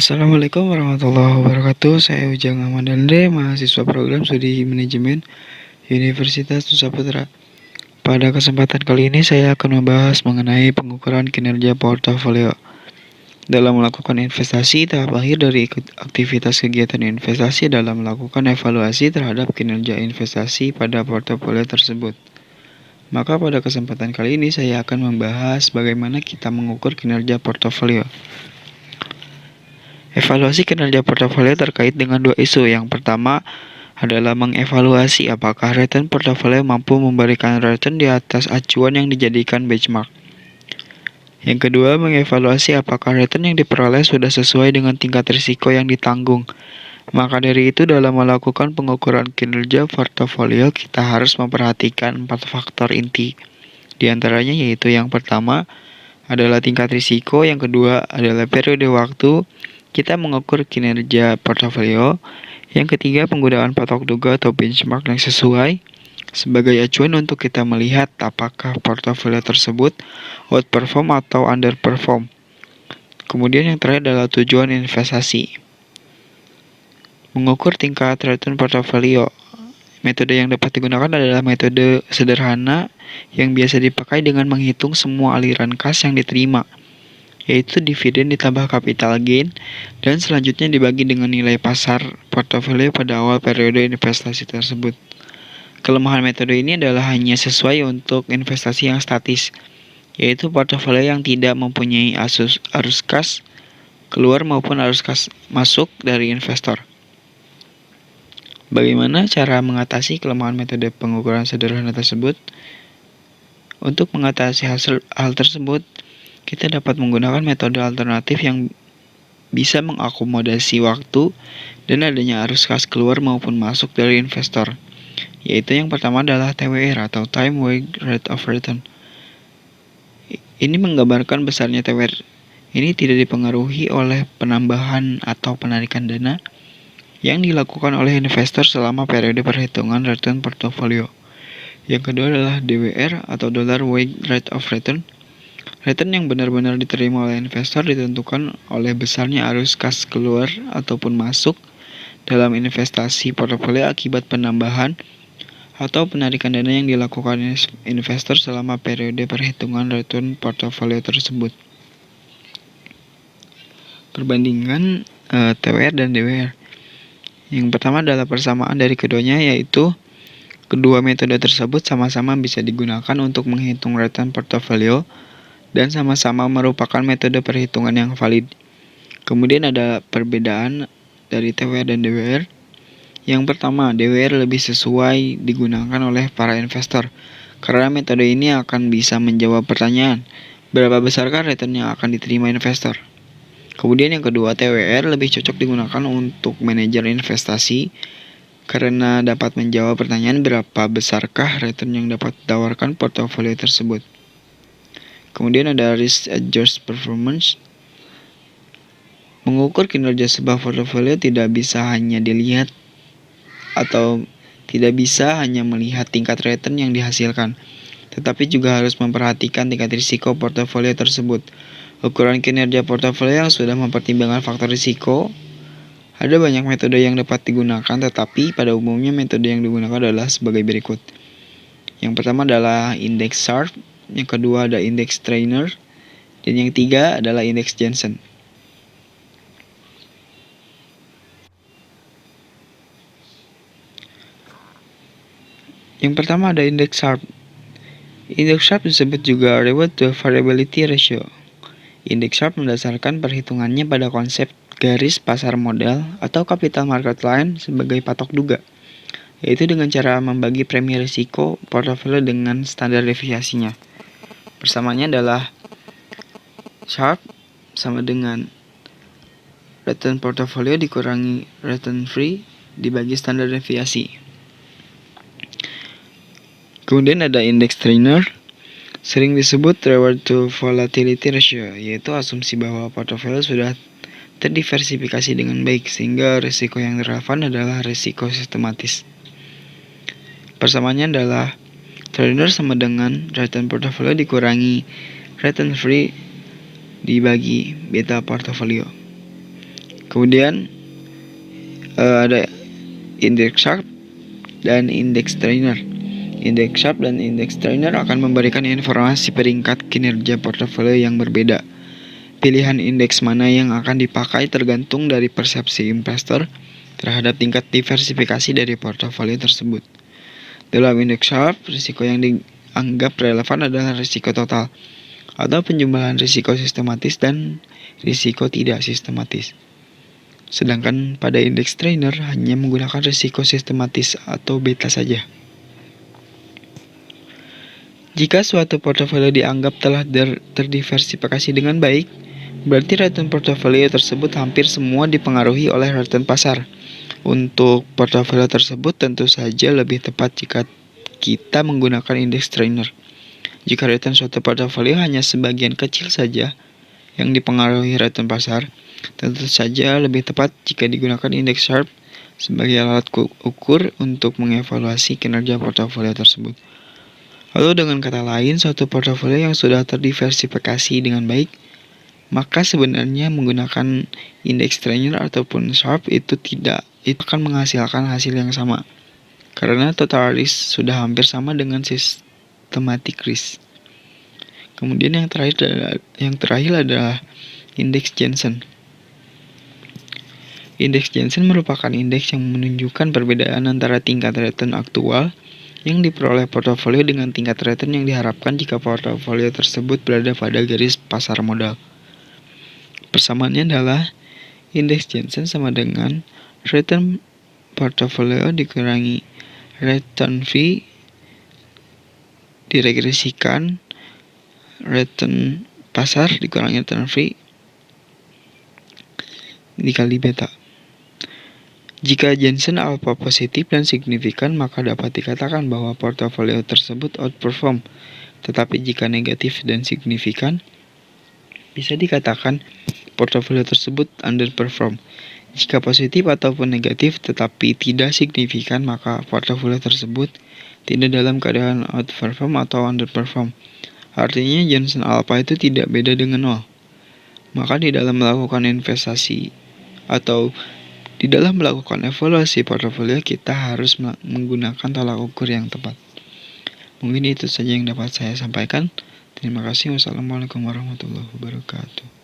Assalamualaikum warahmatullahi wabarakatuh. Saya Ujang Ahmad Andre, mahasiswa program studi manajemen Universitas Nusa Putra. Pada kesempatan kali ini saya akan membahas mengenai pengukuran kinerja portofolio. Dalam melakukan investasi, tahap akhir dari aktivitas kegiatan investasi adalah melakukan evaluasi terhadap kinerja investasi pada portofolio tersebut. Maka pada kesempatan kali ini saya akan membahas bagaimana kita mengukur kinerja portofolio. Evaluasi kinerja portofolio terkait dengan dua isu. Yang pertama adalah mengevaluasi apakah return portofolio mampu memberikan return di atas acuan yang dijadikan benchmark. Yang kedua, mengevaluasi apakah return yang diperoleh sudah sesuai dengan tingkat risiko yang ditanggung. Maka dari itu, dalam melakukan pengukuran kinerja portofolio, kita harus memperhatikan 4 faktor inti. Di antaranya yaitu yang pertama adalah tingkat risiko, yang kedua adalah periode waktu kita mengukur kinerja portofolio, yang ketiga penggunaan patok duga atau benchmark yang sesuai sebagai acuan untuk kita melihat apakah portofolio tersebut outperform atau underperform. Kemudian yang terakhir adalah tujuan investasi. Mengukur tingkat return portofolio. Metode yang dapat digunakan adalah metode sederhana yang biasa dipakai dengan menghitung semua aliran kas yang diterima, yaitu dividen ditambah capital gain, dan selanjutnya dibagi dengan nilai pasar portofolio pada awal periode investasi tersebut. Kelemahan metode ini adalah hanya sesuai untuk investasi yang statis, yaitu portofolio yang tidak mempunyai arus kas keluar maupun arus kas masuk dari investor. Bagaimana cara mengatasi kelemahan metode pengukuran sederhana tersebut? Untuk mengatasi hal tersebut, kita dapat menggunakan metode alternatif yang bisa mengakomodasi waktu dan adanya arus kas keluar maupun masuk dari investor, yaitu yang pertama adalah TWR atau Time Weighted Rate of Return. Ini menggambarkan besarnya TWR. Ini tidak dipengaruhi oleh penambahan atau penarikan dana yang dilakukan oleh investor selama periode perhitungan return portofolio. Yang kedua adalah DWR atau Dollar Weighted Rate of Return. Return yang benar-benar diterima oleh investor ditentukan oleh besarnya arus kas keluar ataupun masuk dalam investasi portofolio akibat penambahan atau penarikan dana yang dilakukan investor selama periode perhitungan return portofolio tersebut. Perbandingan TWR dan DWR. Yang pertama adalah persamaan dari keduanya, yaitu kedua metode tersebut sama-sama bisa digunakan untuk menghitung return portofolio dan sama-sama merupakan metode perhitungan yang valid. Kemudian ada perbedaan dari TWR dan DWR. Yang pertama, DWR lebih sesuai digunakan oleh para investor karena metode ini akan bisa menjawab pertanyaan, berapa besarkah return yang akan diterima investor? Kemudian yang kedua, TWR lebih cocok digunakan untuk manajer investasi karena dapat menjawab pertanyaan berapa besarkah return yang dapat ditawarkan portofolio tersebut. Kemudian ada risk adjusted performance. Mengukur kinerja sebuah portofolio tidak bisa hanya dilihat atau tidak bisa hanya melihat tingkat return yang dihasilkan, tetapi juga harus memperhatikan tingkat risiko portofolio tersebut. Ukuran kinerja portofolio yang sudah mempertimbangkan faktor risiko. Ada banyak metode yang dapat digunakan, tetapi pada umumnya metode yang digunakan adalah sebagai berikut. Yang pertama adalah indeks Sharpe, yang kedua ada indeks Trainer, dan yang ketiga adalah indeks Jensen. Yang pertama ada indeks Sharpe. Indeks Sharpe disebut juga Reward to Variability Ratio. Indeks Sharpe mendasarkan perhitungannya pada konsep garis pasar modal atau capital market line sebagai patok duga, yaitu dengan cara membagi premi risiko portofolio dengan standar deviasinya. Persamaannya adalah Sharpe sama dengan return portofolio dikurangi return free dibagi standar deviasi. Kemudian ada indeks Trainer, sering disebut reward to volatility ratio, yaitu asumsi bahwa portofolio sudah terdiversifikasi dengan baik sehingga risiko yang relevan adalah risiko sistematis. Persamaannya adalah Trainer sama dengan return portofolio dikurangi return free dibagi beta portofolio. Kemudian ada index sharp dan index trainer. Index sharp dan index trainer akan memberikan informasi peringkat kinerja portofolio yang berbeda. Pilihan indeks mana yang akan dipakai tergantung dari persepsi investor terhadap tingkat diversifikasi dari portofolio tersebut. Dalam indeks sharp, risiko yang dianggap relevan adalah risiko total atau penjumlahan risiko sistematis dan risiko tidak sistematis. Sedangkan pada indeks trainer hanya menggunakan risiko sistematis atau beta saja. Jika suatu portofolio dianggap telah terdiversifikasi dengan baik, berarti return portofolio tersebut hampir semua dipengaruhi oleh return pasar. Untuk portofolio tersebut tentu saja lebih tepat jika kita menggunakan indeks trainer. Jika return suatu portofolio hanya sebagian kecil saja yang dipengaruhi return pasar, tentu saja lebih tepat jika digunakan indeks sharp sebagai alat ukur untuk mengevaluasi kinerja portofolio tersebut. Lalu dengan kata lain, suatu portofolio yang sudah terdiversifikasi dengan baik, maka sebenarnya menggunakan indeks trainer ataupun sharp itu akan menghasilkan hasil yang sama. Karena total risk sudah hampir sama dengan systematic risk. Kemudian yang terakhir adalah indeks Jensen. Indeks Jensen merupakan indeks yang menunjukkan perbedaan antara tingkat return aktual yang diperoleh portofolio dengan tingkat return yang diharapkan jika portofolio tersebut berada pada garis pasar modal. Persamaannya adalah indeks Jensen sama dengan return portofolio dikurangi return fee diregresikan return pasar dikurangi return fee dikali beta. Jika Jensen alpha positif dan signifikan, maka dapat dikatakan bahwa portofolio tersebut outperform. Tetapi jika negatif dan signifikan, bisa dikatakan portofolio tersebut underperform. Jika positif ataupun negatif tetapi tidak signifikan, maka portofolio tersebut tidak dalam keadaan outperform atau underperform. Artinya Jensen alpha itu tidak beda dengan nol. Maka di dalam melakukan investasi atau di dalam melakukan evaluasi portofolio, kita harus menggunakan tolak ukur yang tepat. Mungkin itu saja yang dapat saya sampaikan. Terima kasih. Wassalamualaikum warahmatullahi wabarakatuh.